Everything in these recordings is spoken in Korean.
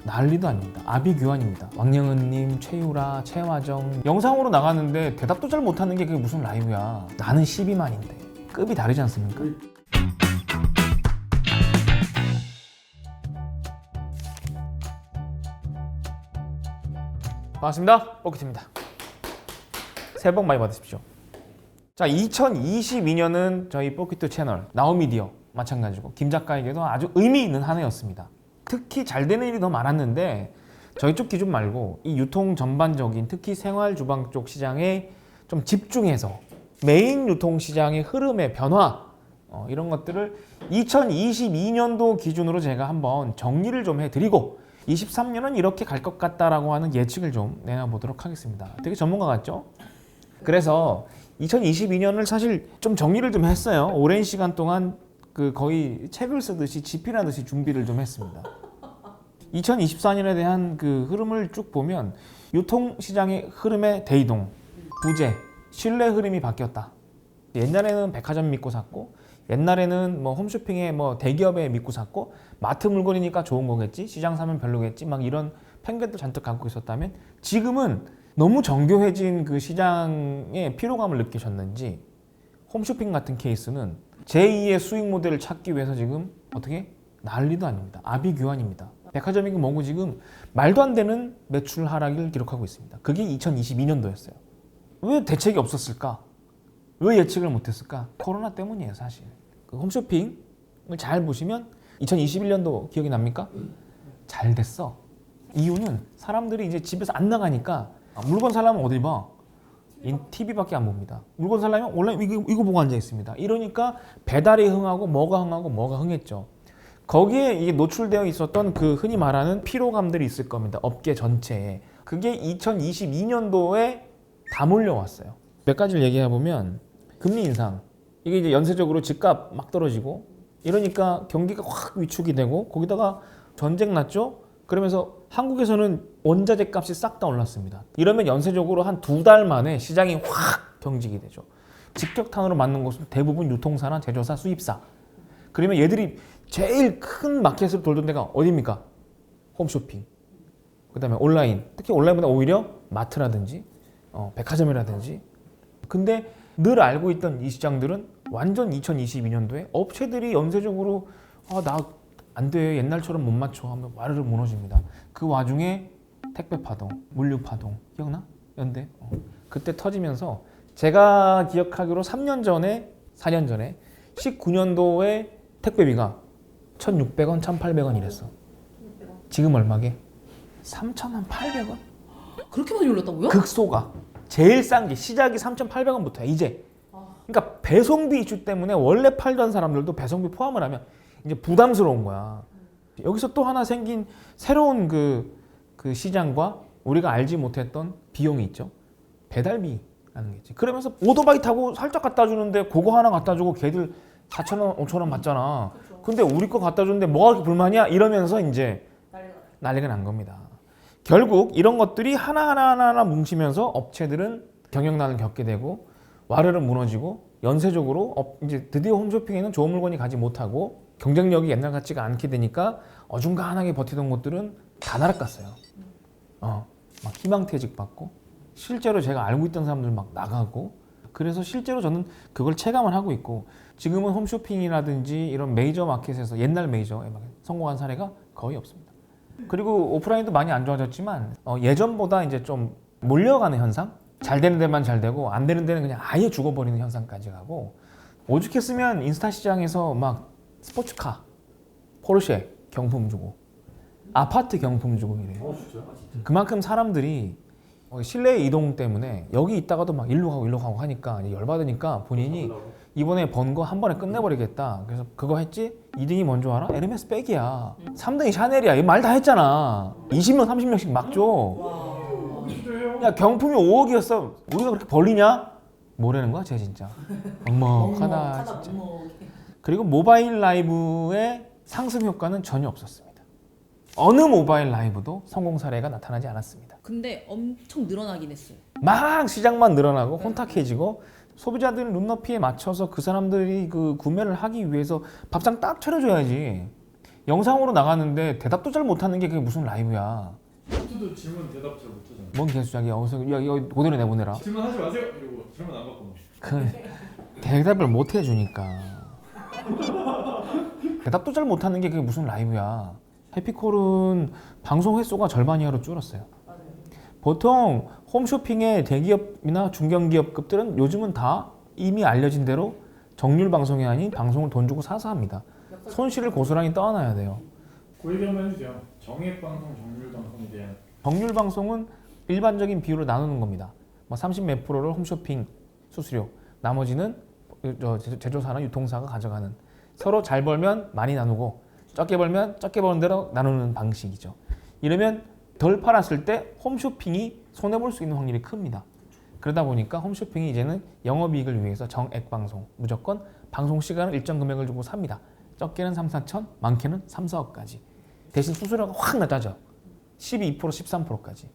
난리도 아닙니다. 아비규환입니다. 왕영은님, 최유라, 최화정 영상으로 나가는데 대답도 잘 못하는 게 그게 무슨 라이브야. 나는 12만인데 급이 다르지 않습니까? 반갑습니다. 뽀키트입니다. 새해 복 많이 받으십시오. 자, 2022년은 저희 뽀키트 채널 나우미디어 마찬가지고 김 작가에게도 아주 의미 있는 한 해였습니다. 특히 잘 되는 일이 더 많았는데 저희 쪽 기준 말고 이 유통 전반적인 특히 생활 주방 쪽 시장에 좀 집중해서 메인 유통 시장의 흐름의 변화 이런 것들을 2022년도 기준으로 제가 한번 정리를 좀 해드리고 23년은 이렇게 갈 것 같다라고 하는 예측을 좀 내놔보도록 하겠습니다. 되게 전문가 같죠? 그래서 2022년을 사실 좀 정리를 좀 했어요. 오랜 시간 동안 거의 책을 쓰듯이 집필하듯이 준비를 좀 했습니다. 2024년에 대한 그 흐름을 쭉 보면 유통시장의 흐름의 대이동, 부재, 신뢰 흐름이 바뀌었다. 옛날에는 백화점 믿고 샀고 옛날에는 뭐 홈쇼핑에 뭐 대기업에 믿고 샀고 마트 물건이니까 좋은 거겠지, 시장 사면 별로겠지, 막 이런 편견도 잔뜩 갖고 있었다면 지금은 너무 정교해진 그 시장의 피로감을 느끼셨는지 홈쇼핑 같은 케이스는 제2의 수익 모델을 찾기 위해서 지금 어떻게? 난리도 아닙니다. 아비규환입니다. 백화점이 뭐고 지금 말도 안 되는 매출 하락을 기록하고 있습니다. 그게 2022년도였어요. 왜 대책이 없었을까? 왜 예측을 못했을까? 코로나 때문이에요, 사실. 그 홈쇼핑을 잘 보시면 2021년도 기억이 납니까? 잘 됐어. 이유는 사람들이 이제 집에서 안 나가니까 물건 살려면 어디 봐? TV밖에 안 봅니다. 물건 살려면 온라인 이거 보고 앉아 있습니다. 이러니까 배달이 흥하고 뭐가 흥했죠. 거기에 이게 노출되어 있었던 그 흔히 말하는 피로감들이 있을 겁니다. 업계 전체에. 그게 2022년도에 다 몰려왔어요. 몇 가지를 얘기해 보면 금리 인상. 이게 이제 연쇄적으로 집값 막 떨어지고 이러니까 경기가 확 위축이 되고 거기다가 전쟁 났죠? 그러면서 한국에서는 원자재 값이 싹 다 올랐습니다. 이러면 연쇄적으로 한 2달 만에 시장이 확 경직이 되죠. 직격탄으로 맞는 곳은 대부분 유통사나 제조사, 수입사. 그러면 얘들이 제일 큰 마켓으로 돌던 데가 어디입니까? 홈쇼핑. 그 다음에 온라인. 특히 온라인보다 오히려 마트라든지 백화점이라든지. 근데 늘 알고 있던 이 시장들은 완전 2022년도에 업체들이 연쇄적으로 나 안 돼. 옛날처럼 못 맞춰 하면 와르르 무너집니다. 그 와중에 택배 파동, 물류 파동 기억나? 연대? 그때 터지면서 제가 기억하기로 4년 전에 19년도에 택배비가 1,600원, 1,800원 이랬어. 지금 얼마게? 3,800원? 그렇게 많이 올랐다고요? 극소가. 제일 싼 게 시작이 3,800원부터야 이제. 그러니까 배송비 이슈 때문에 원래 팔던 사람들도 배송비 포함을 하면 이제 부담스러운 거야. 여기서 또 하나 생긴 새로운 그 시장과 우리가 알지 못했던 비용이 있죠. 배달비라는 게 있지. 그러면서 오토바이 타고 살짝 갖다 주는데 그거 하나 갖다 주고 걔들 4,000원, 5,000원 받잖아. 근데 우리 거 갖다 주는데 뭐가 그렇게 불만이야? 이러면서 이제 난리가 난 겁니다. 결국 이런 것들이 하나하나 뭉치면서 업체들은 경영난을 겪게 되고 와르르 무너지고 연쇄적으로 이제 드디어 홈쇼핑에는 좋은 물건이 가지 못하고 경쟁력이 옛날 같지가 않게 되니까 어중간하게 버티던 곳들은 다 날아갔어요. 막 희망퇴직 받고 실제로 제가 알고 있던 사람들 막 나가고 그래서 실제로 저는 그걸 체감을 하고 있고 지금은 홈쇼핑이라든지 이런 메이저 마켓에서 옛날 메이저에 성공한 사례가 거의 없습니다. 그리고 오프라인도 많이 안 좋아졌지만 예전보다 이제 좀 몰려가는 현상? 잘 되는 데만 잘 되고 안 되는 데는 그냥 아예 죽어버리는 현상까지 가고 오죽했으면 인스타 시장에서 막 스포츠카, 포르쉐 경품 주고 아파트 경품 주고 이래요. 그만큼 사람들이 실내 이동 때문에 여기 있다가도 막 일로 가고 하니까 열받으니까 본인이 이번에 번 거 한 번에 끝내버리겠다. 그래서 그거 했지? 2등이 뭔지 알아? 에르메스 백이야. 3등이 샤넬이야. 이 말 다 했잖아. 20명, 30명씩 막 줘. 야 경품이 5억이었어. 우리가 그렇게 벌리냐? 뭐라는 거야 쟤 진짜. 엉먹하다 진짜. 그리고 모바일 라이브의 상승 효과는 전혀 없었습니다. 어느 모바일 라이브도 성공 사례가 나타나지 않았습니다. 근데 엄청 늘어나긴 했어요. 막 시장만 늘어나고 혼탁해지고 소비자들 눈높이에 맞춰서 그 사람들이 그 구매를 하기 위해서 밥상 딱 차려줘야지. 영상으로 나가는데 대답도 잘 못하는 게 그게 무슨 라이브야. 포트도 질문 대답 잘 못하잖아. 뭔 개수작이야. 어디서 야 이거 그대로 내보내라. 질문하지 마세요. 이러고 질문 안 받고. 그 대답을 못 해주니까. 대답도 잘 못하는 게 그게 무슨 라이브야. 해피콜은 방송 횟수가 절반 이하로 줄었어요. 보통 홈쇼핑의 대기업이나 중견기업급들은 요즘은 다 이미 알려진 대로 정률 방송이 아닌 방송을 돈 주고 사서 합니다. 손실을 고스란히 떠안아야 돼요. 그 얘기 한번 해주세요. 정액 방송, 정률 방송에 대한. 정률 방송은 일반적인 비율로 나누는 겁니다. 뭐 30 몇 프로를 홈쇼핑 수수료, 나머지는 제조사나 유통사가 가져가는. 서로 잘 벌면 많이 나누고 적게 벌면 적게 버는 대로 나누는 방식이죠. 이러면 덜 팔았을 때 홈쇼핑이 손해볼 수 있는 확률이 큽니다. 그러다 보니까 홈쇼핑이 이제는 영업이익을 위해서 정액 방송, 무조건 방송 시간을 일정 금액을 주고 삽니다. 적게는 3, 4천, 많게는 3, 4억까지. 대신 수수료가 확 낮아져. 12%, 13%까지.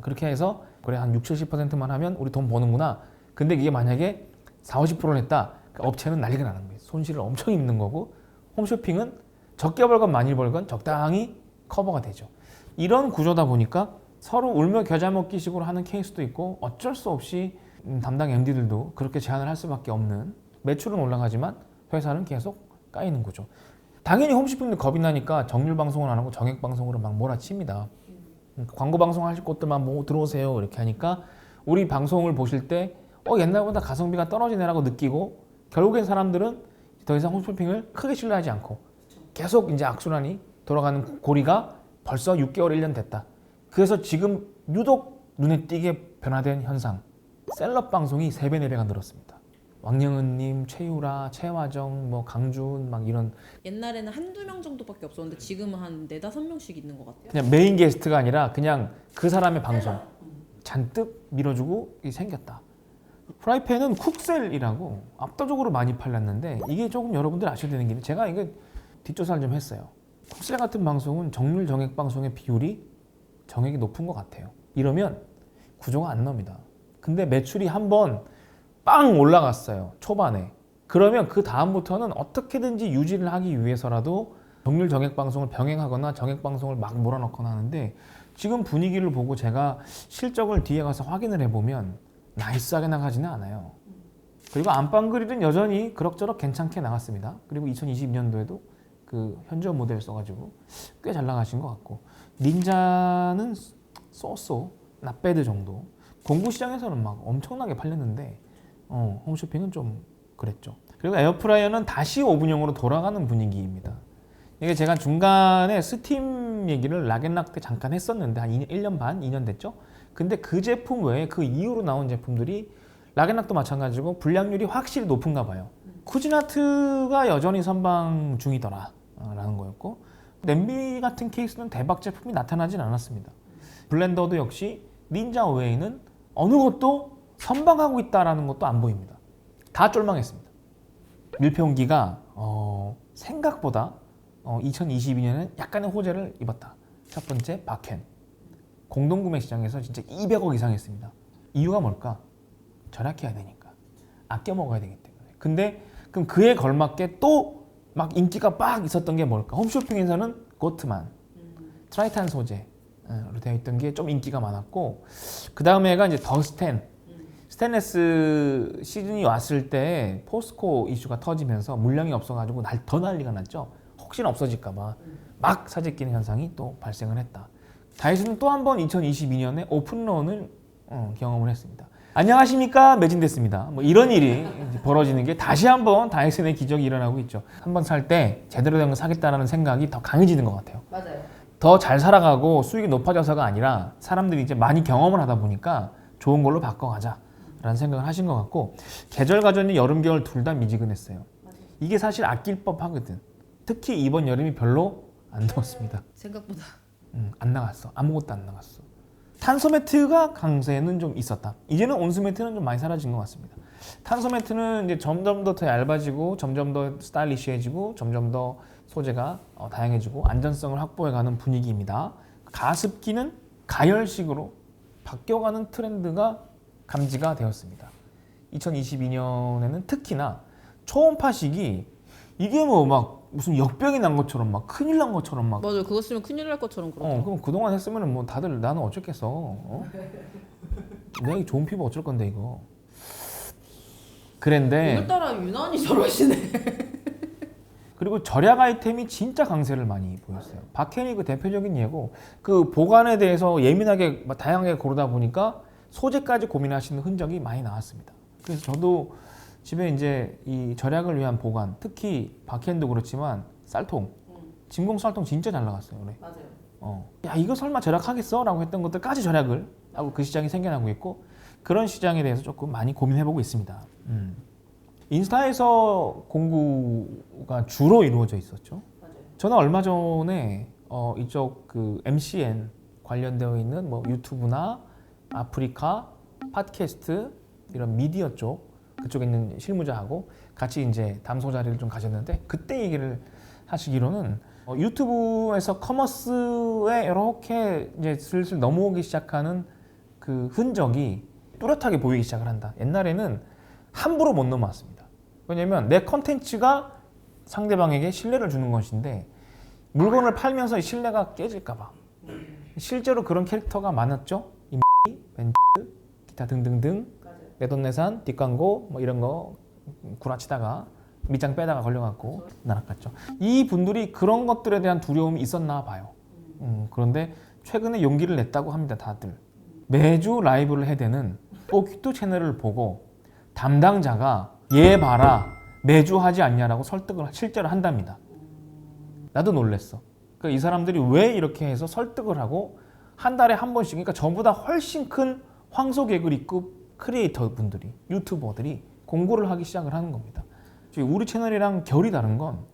그렇게 해서 그래 한 60, 70%만 하면 우리 돈 버는구나. 근데 이게 만약에 40, 50%를 했다. 그 업체는 난리가 나는 거예요. 손실을 엄청 입는 거고 홈쇼핑은 적게 벌건 많이 벌건 적당히 커버가 되죠. 이런 구조다 보니까 서로 울며 겨자 먹기 식으로 하는 케이스도 있고 어쩔 수 없이 담당 MD들도 그렇게 제안을 할 수밖에 없는, 매출은 올라가지만 회사는 계속 까이는 거죠. 당연히 홈쇼핑도 겁이 나니까 정률 방송을 안 하고 정액 방송으로 막 몰아칩니다. 광고 방송 하실 곳들만 뭐 들어오세요 이렇게 하니까 우리 방송을 보실 때 옛날보다 가성비가 떨어지네라고 느끼고 결국엔 사람들은 더 이상 홈쇼핑을 크게 신뢰하지 않고 계속 이제 악순환이 돌아가는 고리가 벌써 6개월, 1년 됐다. 그래서 지금 유독 눈에 띄게 변화된 현상, 셀럽 방송이 3배, 4배가 늘었습니다. 왕영은님, 최유라, 최화정, 뭐 강준 막 이런 옛날에는 한두 명 정도밖에 없었는데 지금은 한 4, 5명씩 있는 것 같아요. 그냥 메인 게스트가 아니라 그냥 그 사람의 방송 잔뜩 밀어주고 생겼다. 프라이팬은 쿡셀이라고 압도적으로 많이 팔렸는데 이게 조금 여러분들 아셔야 되는 게 제가 이게 뒷조사를 좀 했어요. 쿡셀 같은 방송은 정률 정액 방송의 비율이 정액이 높은 것 같아요. 이러면 구조가 안 나옵니다. 근데 매출이 한번 빵 올라갔어요. 초반에. 그러면 그 다음부터는 어떻게든지 유지를 하기 위해서라도 정률 정액 방송을 병행하거나 정액 방송을 막 몰아넣거나 하는데 지금 분위기를 보고 제가 실적을 뒤에 가서 확인을 해보면 나이스하게 나가지는 않아요. 그리고 안방그릴은 여전히 그럭저럭 괜찮게 나갔습니다. 그리고 2022년도에도 그 현지화 모델 써가지고 꽤 잘 나가신 것 같고 닌자는 쏘쏘 낫배드 정도. 공구 시장에서는 막 엄청나게 팔렸는데 홈쇼핑은 좀 그랬죠. 그리고 에어프라이어는 다시 오븐형으로 돌아가는 분위기입니다. 이게 제가 중간에 스팀 얘기를 락앤락 때 잠깐 했었는데 한 1년 반, 2년 됐죠. 근데 그 제품 외에 그 이후로 나온 제품들이 락앤락도 마찬가지고 불량률이 확실히 높은가 봐요. 쿠지나트가 여전히 선방 중이더라 라는 거였고 냄비 같은 케이스는 대박 제품이 나타나진 않았습니다. 블렌더도 역시 닌자 외에는 어느 것도 선방하고 있다는 것도 안 보입니다. 다 쫄망했습니다. 밀폐용기가 생각보다 2022년엔 약간의 호재를 입었다. 첫 번째 박켄. 공동구매 시장에서 진짜 200억 이상 했습니다. 이유가 뭘까? 절약해야 되니까. 아껴 먹어야 되기 때문에. 근데 그럼 그에 걸맞게 또 막 인기가 빡 있었던 게 뭘까? 홈쇼핑에서는 고트만, 트라이탄 소재로 되어 있던 게 좀 인기가 많았고 그 다음에가 이제 더 스테인레스 시즌이 왔을 때 포스코 이슈가 터지면서 물량이 없어가지고 더 난리가 났죠. 혹시나 없어질까봐 막 사재끼는 현상이 또 발생을 했다. 다이슨은 또 한 번 2022년에 오픈런을 경험을 했습니다. 안녕하십니까, 매진됐습니다. 뭐 이런 일이 벌어지는 게 다시 한번 다이슨의 기적이 일어나고 있죠. 한번 살 때 제대로 된 거 사겠다라는 생각이 더 강해지는 것 같아요. 맞아요. 더 잘 살아가고 수익이 높아져서가 아니라 사람들이 이제 많이 경험을 하다 보니까 좋은 걸로 바꿔가자라는 생각을 하신 것 같고 계절 가전이 여름 겨울 둘 다 미지근했어요. 이게 사실 아낄 법하거든. 특히 이번 여름이 별로 안 더웠습니다. 생각보다. 안 나갔어. 아무것도 안 나갔어. 탄소 매트가 강세는 좀 있었다. 이제는 온수 매트는 좀 많이 사라진 것 같습니다. 탄소 매트는 이제 점점 더 얇아지고 점점 더 스타일리시해지고 점점 더 소재가 다양해지고 안전성을 확보해가는 분위기입니다. 가습기는 가열식으로 바뀌어가는 트렌드가 감지가 되었습니다. 2022년에는 특히나 초음파식이 이게 뭐 막 무슨 역병이 난 것처럼 막 큰일 난 것처럼 막 맞아요. 그거 쓰면 큰일 날 것처럼 그러죠. 그럼 그동안 했으면은 뭐 다들 나는 어쩌겠어. 내가 이 좋은 피부 어쩔 건데 이거. 그런데 오늘따라 유난히 저러시네. 그리고 절약 아이템이 진짜 강세를 많이 보였어요. 박혜니 그 대표적인 예고 그 보관에 대해서 예민하게 다양하게 고르다 보니까 소재까지 고민하시는 흔적이 많이 나왔습니다. 그래서 저도 집에 이제 이 절약을 위한 보관, 특히 박혜니도 그렇지만 쌀통, 진공 쌀통 진짜 잘 나갔어요. 그래. 맞아요. 야 이거 설마 절약하겠어? 라고 했던 것들까지 절약을 하고 그 시장이 생겨나고 있고 그런 시장에 대해서 조금 많이 고민해보고 있습니다. 인스타에서 공구가 주로 이루어져 있었죠. 맞아요. 저는 얼마 전에 이쪽 그 MCN 관련되어 있는 뭐 유튜브나 아프리카, 팟캐스트 이런 미디어 쪽 그쪽에 있는 실무자하고 같이 이제 담소 자리를 좀 가졌는데 그때 얘기를 하시기로는 유튜브에서 커머스에 이렇게 이제 슬슬 넘어오기 시작하는 그 흔적이 뚜렷하게 보이기 시작을 한다. 옛날에는 함부로 못 넘어왔습니다. 왜냐면 내 컨텐츠가 상대방에게 신뢰를 주는 것인데 물건을 팔면서 이 신뢰가 깨질까봐 실제로 그런 캐릭터가 많았죠. 이 벤츠, 기타 등등등 내돈내산, 뒷광고 뭐 이런 거 구라치다가 밑장 빼다가 걸려갖고 날아갔죠. 이 분들이 그런 것들에 대한 두려움이 있었나 봐요. 그런데 최근에 용기를 냈다고 합니다. 다들 매주 라이브를 해대는 뽀키토 채널을 보고 담당자가 얘 봐라 매주 하지 않냐라고 설득을 실제로 한답니다. 나도 놀랬어. 그러니까 이 사람들이 왜 이렇게 해서 설득을 하고 한 달에 한 번씩 그러니까 저보다 훨씬 큰 황소개구리급 크리에이터 분들이 유튜버들이 공고를 하기 시작을 하는 겁니다. 우리 채널이랑 결이 다른 건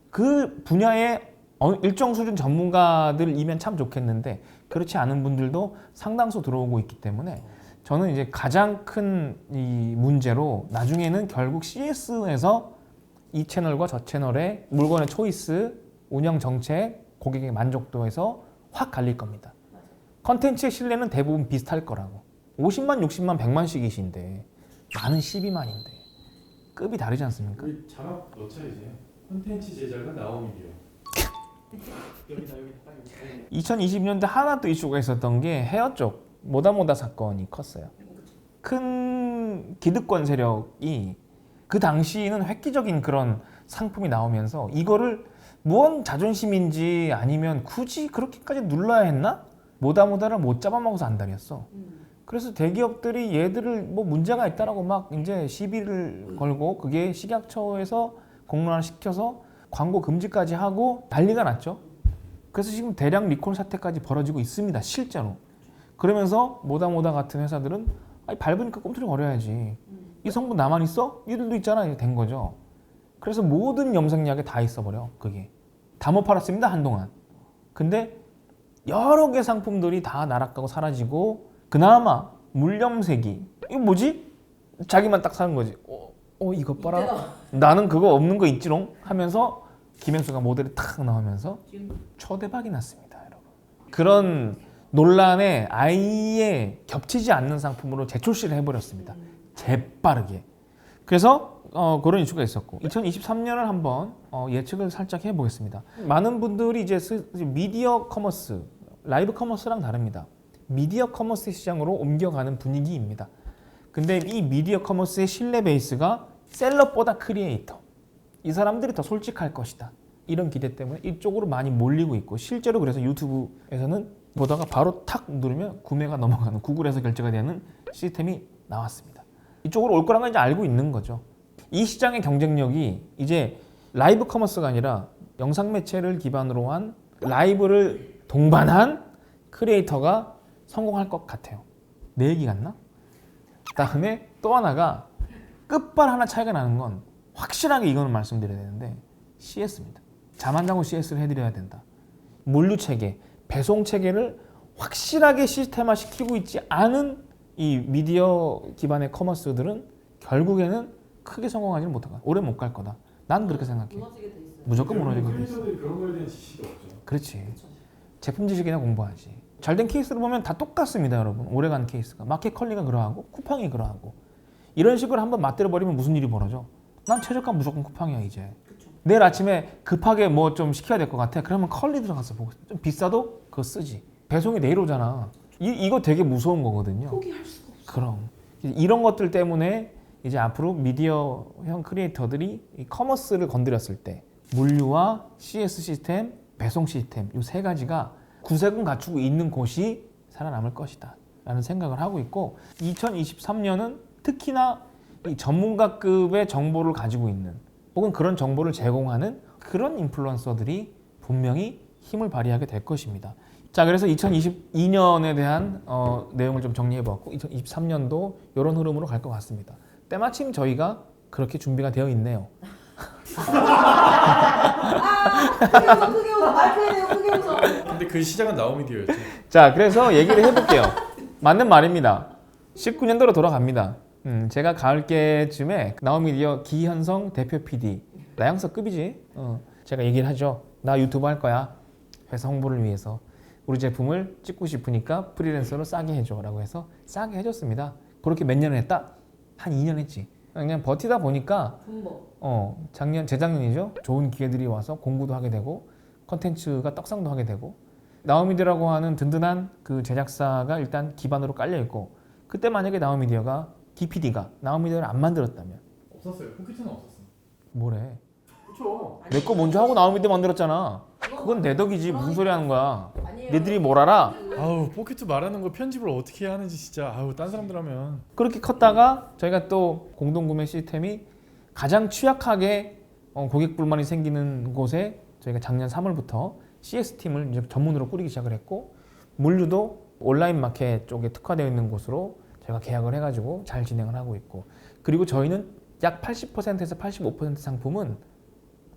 그 분야의 일정 수준 전문가들이면 참 좋겠는데 그렇지 않은 분들도 상당수 들어오고 있기 때문에 저는 이제 가장 큰 이 문제로 나중에는 결국 CS에서 이 채널과 저 채널의 물건의 초이스, 운영 정책, 고객의 만족도에서 확 갈릴 겁니다. 컨텐츠의 신뢰는 대부분 비슷할 거라고. 50만, 60만, 100만씩이신데 나는 12만인데 급이 다르지 않습니까? 우리 자막 넣자 이제. 콘텐츠 제작은 나오미디어. 여기다. 2020년대 하나 또 이슈가 있었던 게 헤어 쪽 모다모다 사건이 컸어요. 큰 기득권 세력이 그 당시에는 획기적인 그런 상품이 나오면서 이거를 무언 자존심인지 아니면 굳이 그렇게까지 눌러야 했나? 모다모다를 못 잡아먹어서 안달이었어. 그래서 대기업들이 얘들을 뭐 문제가 있다라고 막 이제 시비를 걸고 그게 식약처에서 공론화 시켜서 광고 금지까지 하고 난리가 났죠. 그래서 지금 대량 리콜 사태까지 벌어지고 있습니다. 실제로. 그러면서 모다모다 같은 회사들은 아니, 밟으니까 꿈틀거려야지. 이 성분 나만 있어? 얘들도 있잖아. 이렇게 된 거죠. 그래서 모든 염색약에 다 있어버려. 그게. 다 못 팔았습니다. 한동안. 근데 여러 개 상품들이 다 나락가고 사라지고 그나마 물염색이 이거 뭐지? 자기만 딱 사는 거지. 이거 봐라. 나는 그거 없는 거 있지롱 하면서 김현수가 모델이 탁 나오면서 초대박이 났습니다. 여러분. 그런 논란에 아예 겹치지 않는 상품으로 재출시를 해버렸습니다. 재빠르게. 그래서 그런 이슈가 있었고 2023년을 한번 예측을 살짝 해보겠습니다. 많은 분들이 이제 미디어 커머스, 라이브 커머스랑 다릅니다. 미디어 커머스 시장으로 옮겨가는 분위기입니다. 근데 이 미디어 커머스의 신뢰 베이스가 셀럽보다 크리에이터. 이 사람들이 더 솔직할 것이다. 이런 기대 때문에 이쪽으로 많이 몰리고 있고 실제로 그래서 유튜브에서는 보다가 바로 탁 누르면 구매가 넘어가는 구글에서 결제가 되는 시스템이 나왔습니다. 이쪽으로 올 거란 걸 이제 알고 있는 거죠. 이 시장의 경쟁력이 이제 라이브 커머스가 아니라 영상 매체를 기반으로 한 라이브를 동반한 크리에이터가 성공할 것 같아요. 내 얘기 같나? 그다음에 또 하나가 끝발 하나 차이가 나는 건 확실하게 이거는 말씀드려야 되는데 CS입니다. 잠 안 자고 CS를 해드려야 된다. 물류 체계, 배송 체계를 확실하게 시스템화 시키고 있지 않은 이 미디어 기반의 커머스들은 결국에는 크게 성공하지는 못할 거다. 오래 못 갈 거다. 난 그렇게 생각해. 무조건 무너지게 돼 있어. 크리에이터들이 그런 거에 대한 지식이 없죠. 그렇지. 제품 지식이나 공부하지. 잘된 케이스를 보면 다 똑같습니다, 여러분. 오래간 케이스가. 마켓 컬리가 그러하고 쿠팡이 그러하고. 이런 식으로 한번 맞대려 버리면 무슨 일이 벌어져? 난 최저가 무조건 쿠팡이야 이제. 내일 아침에 급하게 뭐 좀 시켜야 될 것 같아. 그러면 컬리 들어가서 보고 좀 비싸도 그거 쓰지. 배송이 내일 오잖아. 이거 되게 무서운 거거든요. 포기할 수가 없어. 그럼 이런 것들 때문에 이제 앞으로 미디어형 크리에이터들이 이 커머스를 건드렸을 때 물류와 CS 시스템, 배송 시스템 이 세 가지가 구색은 갖추고 있는 곳이 살아남을 것이다 라는 생각을 하고 있고 2023년은 특히나 이 전문가급의 정보를 가지고 있는 혹은 그런 정보를 제공하는 그런 인플루언서들이 분명히 힘을 발휘하게 될 것입니다. 자, 그래서 2022년에 대한 내용을 좀 정리해봤고 2023년도 이런 흐름으로 갈 것 같습니다. 때마침 저희가 그렇게 준비가 되어 있네요. 크게 웃어. 마이크에요. 크게 웃어. 근데 그 시작은 나우미디어였죠. 자, 그래서 얘기를 해볼게요. 맞는 말입니다. 19년도로 돌아갑니다. 제가 가을께쯤에 나우미디어 기현성 대표 PD, 나영석급이지. 제가 얘기를 하죠. 나 유튜브 할 거야. 회사 홍보를 위해서. 우리 제품을 찍고 싶으니까 프리랜서로 싸게 해줘라고 해서 싸게 해줬습니다. 그렇게 몇 년을 했다? 한 2년 했지. 그냥 버티다 보니까 재작년이죠. 좋은 기회들이 와서 공부도 하게 되고 컨텐츠가 떡상도 하게 되고 나우미디어라고 하는 든든한 그 제작사가 일단 기반으로 깔려 있고 그때 만약에 나우미디어가 DPD가 나우미디어를 안 만들었다면 없었어요. 포켓은 없었어. 뭐래? 그렇죠. 내 거 먼저 하고 나우미디어 만들었잖아. 그건 내 덕이지. 무슨 소리 하는 거야? 니들이 뭘 알아? 아우 포켓 말하는 거 편집을 어떻게 해야 하는지 진짜 아우 딴 사람들 하면 그렇게 컸다가 저희가 또 공동구매 시스템이 가장 취약하게 고객 불만이 생기는 곳에 저희가 작년 3월부터 CS팀을 이제 전문으로 꾸리기 시작을 했고 물류도 온라인 마켓 쪽에 특화되어 있는 곳으로 저희가 계약을 해가지고 잘 진행을 하고 있고 그리고 저희는 약 80%에서 85% 상품은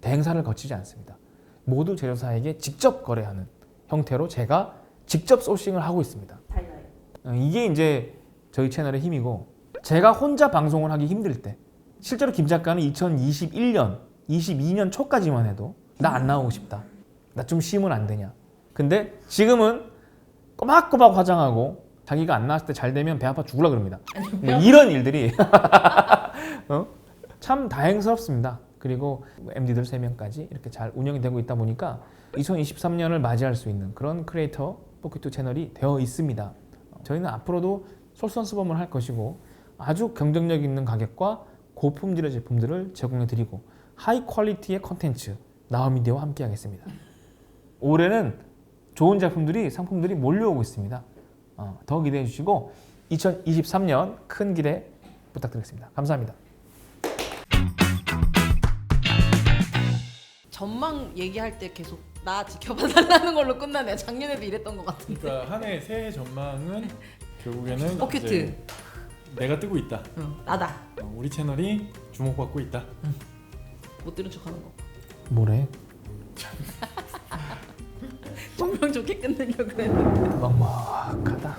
대행사를 거치지 않습니다. 모두 제조사에게 직접 거래하는 형태로 제가 직접 소싱을 하고 있습니다. 이게 이제 저희 채널의 힘이고 제가 혼자 방송을 하기 힘들 때 실제로 김 작가는 2021년, 22년 초까지만 해도 나 안 나오고 싶다. 나 좀 쉬면 안 되냐. 근데 지금은 꼬박꼬박 화장하고 자기가 안 나왔을 때 잘 되면 배 아파 죽으려 그럽니다. 뭐 이런 일들이 참 다행스럽습니다. 그리고 MD들 3명까지 이렇게 잘 운영이 되고 있다 보니까 2023년을 맞이할 수 있는 그런 크리에이터 포켓2 채널이 되어 있습니다. 저희는 앞으로도 솔선수범을 할 것이고 아주 경쟁력 있는 가격과 고품질의 제품들을 제공해 드리고 하이 퀄리티의 컨텐츠 나우미디어와 함께 하겠습니다. 올해는 좋은 제품들이 상품들이 몰려오고 있습니다. 더 기대해 주시고 2023년 큰 기대 부탁드리겠습니다. 감사합니다. 전망 얘기할 때 계속 나 지켜봐 달라는 걸로 끝나네요. 작년에도 이랬던 것 같은데. 그러니까 한 해 새해 전망은 결국에는 포켓. 이제 내가 뜨고 있다. 나다. 우리 채널이 주목받고 있다. 못 들은 척하는 거. 뭐래? 정말 좋게 끝내려고 그랬는데. 막막하다.